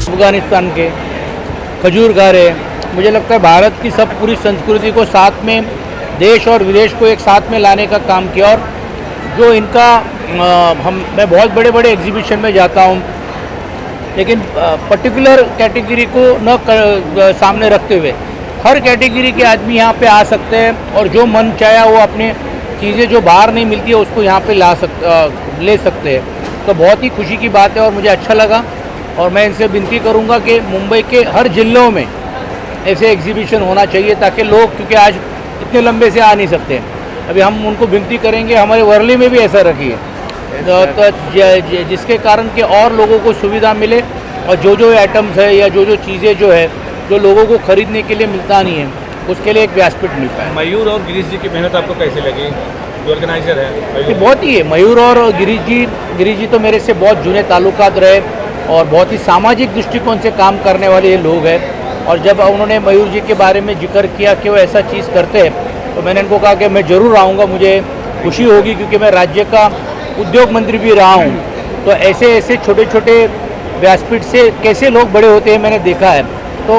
अफगानिस्तान के खजूर घर है। मुझे लगता है भारत की सब पूरी संस्कृति को साथ में, देश और विदेश को एक साथ में लाने का काम किया। और जो इनका मैं बहुत बड़े बड़े एग्जीबिशन में जाता हूँ, लेकिन पर्टिकुलर कैटेगरी को सामने रखते हुए हर कैटेगरी के आदमी यहाँ पे आ सकते हैं और जो मन चाहे वो अपने चीज़ें जो बाहर नहीं मिलती है उसको यहाँ पे ले सकते हैं। तो बहुत ही खुशी की बात है और मुझे अच्छा लगा। और मैं इनसे विनती करूँगा कि मुंबई के हर जिलों में ऐसे एग्जीबिशन होना चाहिए, ताकि लोग, क्योंकि आज इतने लंबे से आ नहीं सकते, अभी हम उनको विनती करेंगे हमारे वर्ली में भी ऐसा रखिए, तो जिसके कारण के और लोगों को सुविधा मिले और जो आइटम्स है या जो चीज़ें जो है जो लोगों को खरीदने के लिए मिलता नहीं है, उसके लिए एक व्यासपीठ मिल पाए। मयूर और गिरीश जी की मेहनत आपको कैसे लगी, जो ऑर्गेनाइजर है? बहुत ही है। मयूर और गिरीश जी तो मेरे से बहुत जुने ताल्लुकात रहे और बहुत ही सामाजिक दृष्टिकोण से काम करने वाले ये लोग हैं। और जब उन्होंने मयूर जी के बारे में जिक्र किया कि वो ऐसा चीज़ करते हैं, तो मैंने इनको कहा कि मैं ज़रूर आऊँगा, मुझे खुशी होगी, क्योंकि मैं राज्य का उद्योग मंत्री भी रहा हूँ। तो ऐसे छोटे छोटे व्यासपीठ से कैसे लोग बड़े होते हैं मैंने देखा है। तो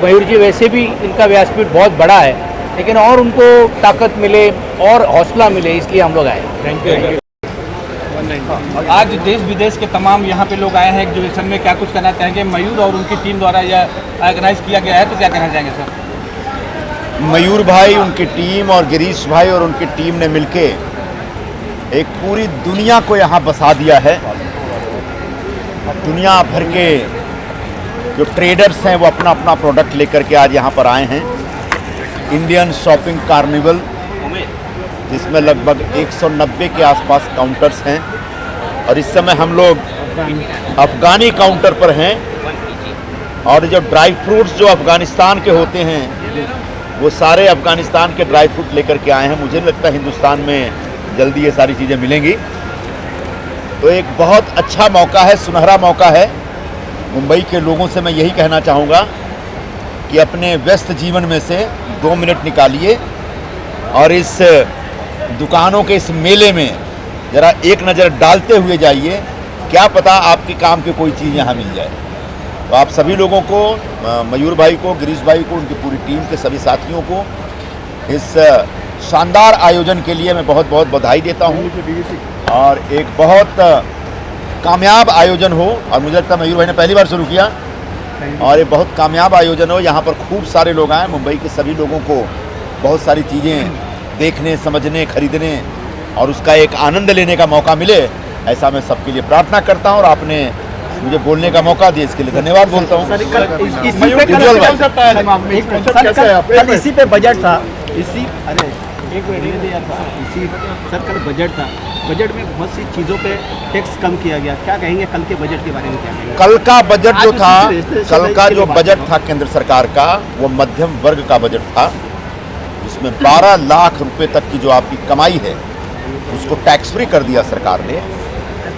मयूर जी वैसे भी इनका व्यासपीठ बहुत बड़ा है, लेकिन और उनको ताकत मिले और हौसला मिले, इसलिए हम लोग आए। Thank you. आज देश विदेश के तमाम यहाँ पे लोग आए हैं एग्जीबिशन में, क्या कुछ कहना चाहेंगे? मयूर और उनकी टीम द्वारा यह ऑर्गेनाइज किया गया है, तो क्या कहना चाहेंगे सर? मयूर भाई, उनकी टीम और गिरीश भाई और उनकी टीम ने मिलके एक पूरी दुनिया को यहाँ बसा दिया है। दुनिया भर के जो ट्रेडर्स हैं वो अपना अपना प्रोडक्ट लेकर के आज यहाँ पर आए हैं। इंडियन शॉपिंग कार्निवल, जिसमें लगभग 190 के आसपास काउंटर्स हैं, और इस समय हम लोग अफ़गानी काउंटर पर हैं। और जो ड्राई फ्रूट्स जो अफ़गानिस्तान के होते हैं, वो सारे अफ़गानिस्तान के ड्राई फ्रूट लेकर के आए हैं। मुझे लगता है हिंदुस्तान में जल्दी ये सारी चीज़ें मिलेंगी। तो एक बहुत अच्छा मौका है, सुनहरा मौका है। मुंबई के लोगों से मैं यही कहना चाहूँगा कि अपने व्यस्त जीवन में से 2 मिनट निकालिए और इस दुकानों के इस मेले में ज़रा एक नज़र डालते हुए जाइए। क्या पता आपके काम की कोई चीज़ यहाँ मिल जाए। तो आप सभी लोगों को, मयूर भाई को, गिरीश भाई को, उनकी पूरी टीम के सभी साथियों को इस शानदार आयोजन के लिए मैं बहुत बहुत बधाई देता हूँ। और एक बहुत कामयाब आयोजन हो, और मुझे लगता है मयूर भाई ने पहली बार शुरू किया, और ये बहुत कामयाब आयोजन हो। यहाँ पर खूब सारे लोग आए, मुंबई के सभी लोगों को बहुत सारी चीज़ें देखने, समझने, खरीदने और उसका एक आनंद लेने का मौका मिले, ऐसा मैं सबके लिए प्रार्थना करता हूँ। और आपने मुझे बोलने का मौका दिया, इसके लिए धन्यवाद बोलता हूँ। इसी पे बजट था, सर कल बजट था, बजट में बहुत सी चीज़ों पे टैक्स कम किया गया, क्या कहेंगे कल के बजट के बारे में? क्या कहेंगे? कल का बजट जो था, कल का जो बजट था केंद्र सरकार का, वो मध्यम वर्ग का बजट था, जिसमें 12 लाख रुपए तक की जो आपकी कमाई है उसको टैक्स फ्री कर दिया सरकार ने।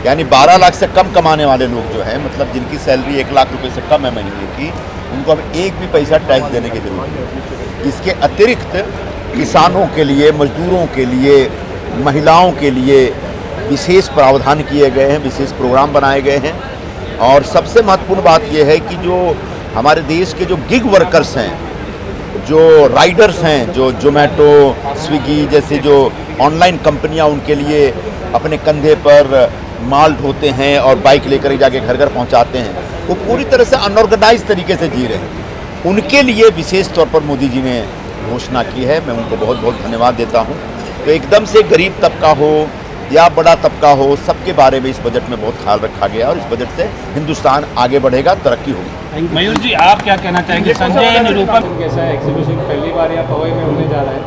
यानी 12 लाख से कम कमाने वाले लोग जो हैं, मतलब जिनकी सैलरी 1 लाख रुपए से कम है महीने की, उनको अब एक भी पैसा टैक्स देने की जरूरत नहीं। इसके अतिरिक्त किसानों के लिए, मजदूरों के लिए, महिलाओं के लिए विशेष प्रावधान किए गए हैं, विशेष प्रोग्राम बनाए गए हैं। और सबसे महत्वपूर्ण बात यह है कि जो हमारे देश के जो गिग वर्कर्स हैं, जो राइडर्स हैं, जो जोमेटो, स्विगी जैसे जो ऑनलाइन कंपनियां उनके लिए अपने कंधे पर माल ढोते हैं और बाइक लेकर जाके घर घर पहुंचाते हैं, वो पूरी तरह से अनऑर्गेनाइज तरीके से जी रहे हैं। उनके लिए विशेष तौर पर मोदी जी ने घोषणा की है, मैं उनको बहुत बहुत धन्यवाद देता हूँ। तो एकदम से गरीब तबका हो या बड़ा तबका हो, सबके बारे में इस बजट में बहुत ख्याल रखा गया और इस बजट से हिंदुस्तान आगे बढ़ेगा, तरक्की होगी। मयूर जी, आप क्या कहना चाहेंगे? संजय निरूपम कैसा एग्जीबिशन पहली बार यहाँ पवई में होने जा रहा है।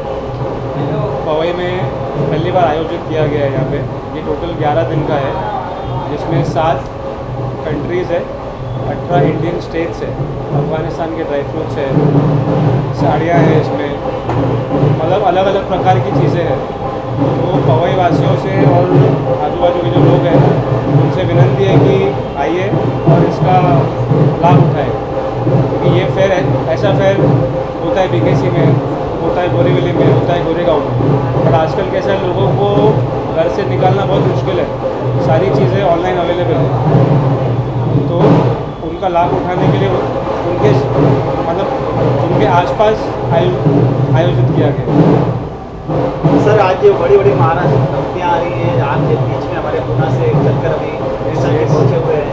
पवई में पहली बार आयोजित किया गया है यहाँ पे। ये टोटल 11 दिन का है, जिसमें 7 कंट्रीज़ है, 18 इंडियन स्टेट्स है, अफ़गानिस्तान के ड्राई फ्रूट्स है, साड़ियाँ हैं इसमें, मतलब अलग अलग प्रकार की चीज़ें हैं। तो पवई वासियों से और आजू बाजू के जो लोग हैं उनसे विनती है कि आइए और इसका लाभ उठाएं, क्योंकि ये फेयर है, ऐसा फेयर होता है बीकेसी में, होता है बोरीवली में, होता है गोरेगांव में, पर आजकल कैसा है, लोगों को घर से निकालना बहुत मुश्किल है, सारी चीज़ें ऑनलाइन अवेलेबल है। तो उनका लाभ उठाने के लिए उनके मतलब उनके आसपास आयोजित किया गया। सर आज जो बड़ी बड़ी महाराष्ट्र कंपनियाँ आ रही हैं आपके बीच में, हमारे पुणे से चलकर अभी पहुँचे हुए हैं,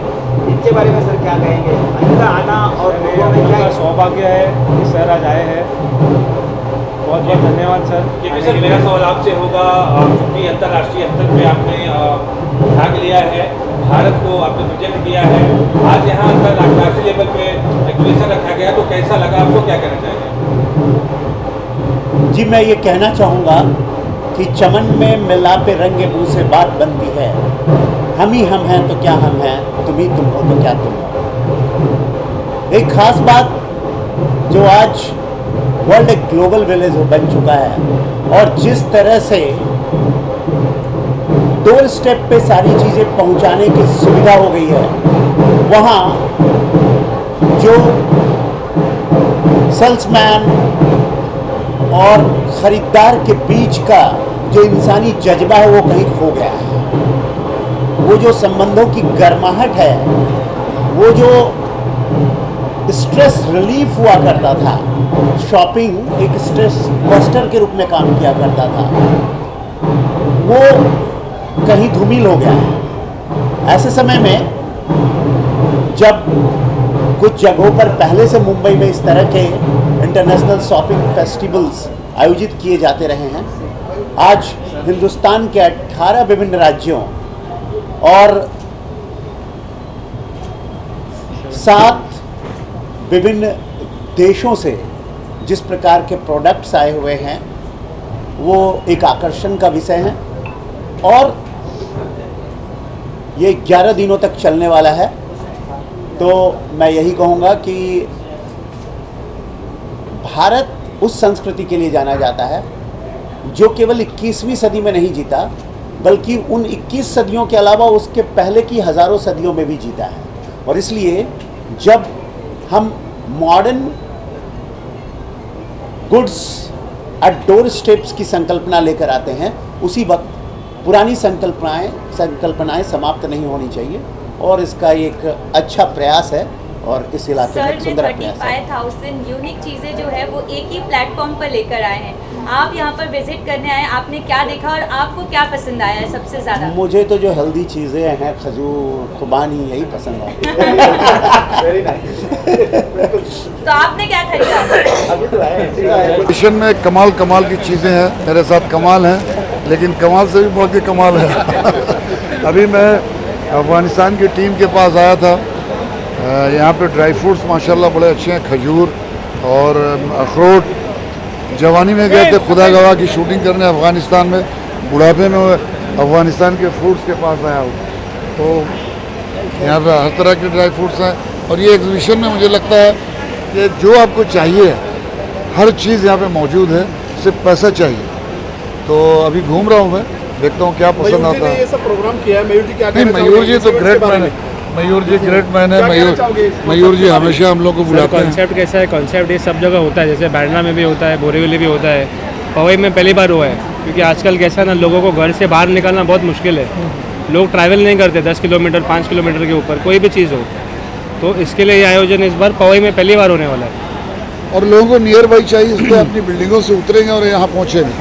इनके बारे में सर क्या कहेंगे? इनका आना और लोगों में क्या सौभाग्य है कि सर आज आए हैं, बहुत बहुत धन्यवाद सर। क्योंकि सर मेरा सवाल आपसे होगा, क्योंकि अंतर्राष्ट्रीय स्तर पे आपने भाग लिया है, भारत को आपने प्रेजेंट किया है, आज यहाँ अंतर्राष्ट्रीय लेवल पे एग्जीबिशन रखा गया, तो कैसा लगा आपको, क्या कहना चाहेंगे? जी मैं ये कहना चाहूँगा कि चमन में मिलापे रंगे मुँह से बात बनती है, हम ही हम हैं तो क्या हम हैं, तुम ही तुम हो तो क्या तुम हो। एक खास बात जो आज वर्ल्ड एक ग्लोबल विलेज बन चुका है और जिस तरह से डोर स्टेप पे सारी चीज़ें पहुंचाने की सुविधा हो गई है, वहाँ जो सेल्समैन और ख़रीदार के बीच का जो इंसानी जज्बा है वो कहीं खो गया है। वो जो संबंधों की गर्माहट है, वो जो स्ट्रेस रिलीफ हुआ करता था, शॉपिंग एक स्ट्रेस बस्टर के रूप में काम किया करता था, वो कहीं धूमिल हो गया है। ऐसे समय में जब कुछ जगहों पर पहले से मुंबई में इस तरह के इंटरनेशनल शॉपिंग फेस्टिवल्स आयोजित किए जाते रहे हैं, आज हिंदुस्तान के 18 विभिन्न राज्यों और 7 विभिन्न देशों से जिस प्रकार के प्रोडक्ट्स आए हुए हैं वो एक आकर्षण का विषय है और ये 11 दिनों तक चलने वाला है। तो मैं यही कहूँगा कि भारत उस संस्कृति के लिए जाना जाता है जो केवल 21वीं सदी में नहीं जीता, बल्कि उन 21 सदियों के अलावा उसके पहले की हज़ारों सदियों में भी जीता है। और इसलिए जब हम modern goods at door steps की संकल्पना लेकर आते हैं, उसी वक्त पुरानी संकल्पनाएं समाप्त नहीं होनी चाहिए और इसका एक अच्छा प्रयास है और इस इलाके में सुंदर प्रयास है। 35,000 यूनिक चीज़ें जो है वो एक ही प्लेटफॉर्म पर लेकर आए हैं। आप यहाँ पर विजिट करने आए, आपने क्या देखा और आपको क्या पसंद आया है सबसे ज़्यादा? मुझे तो जो हेल्दी चीज़ें हैं, खजूर, खुबानी, यही पसंद है। तो आपने क्या खरीदा? एग्जीबिशन में कमाल की चीज़ें हैं, मेरे साथ कमाल हैं, लेकिन कमाल से भी बढ़ के कमाल है। अभी मैं अफगानिस्तान की टीम के पास आया था, यहाँ पे ड्राई फ्रूट्स माशाल्लाह बड़े अच्छे हैं, खजूर और अखरोट। जवानी में गए थे खुदा गवाह की शूटिंग करने अफ़गानिस्तान में, बुढ़ापे में अफ़गानिस्तान के फ्रूट्स के पास आया हूँ। तो यहाँ पे हर तरह के ड्राई फ्रूट्स हैं और ये एग्जीबिशन में मुझे लगता है कि जो आपको चाहिए हर चीज़ यहाँ पे मौजूद है, सिर्फ पैसा चाहिए। तो अभी घूम रहा हूँ मैं, देखता हूँ क्या पसंद आता है। ये सब प्रोग्राम किया है, मयूर जी क्या नहीं, मयूर जी तो ग्रेट मैन है, मयूर जी ग्रेट मैन है। मयूर जी हमेशा हम लोग को बुलाते हैं। कॉन्सेप्ट कैसा है? कॉन्सेप्ट ये सब जगह होता है, जैसे बैरना में भी होता है, बोरीवली भी होता है, पवई में पहली बार हुआ है। क्योंकि आजकल कैसा ना, लोगों को घर से बाहर निकलना बहुत मुश्किल है, लोग ट्रैवल नहीं करते 10 किलोमीटर 5 किलोमीटर के ऊपर कोई भी चीज़ हो। तो इसके लिए ये आयोजन इस बार पवई में पहली बार होने वाला है। और लोगों को नियर बाई चाहिए, इसलिए अपनी बिल्डिंगों से उतरेंगे और यहाँ पहुँचेंगे।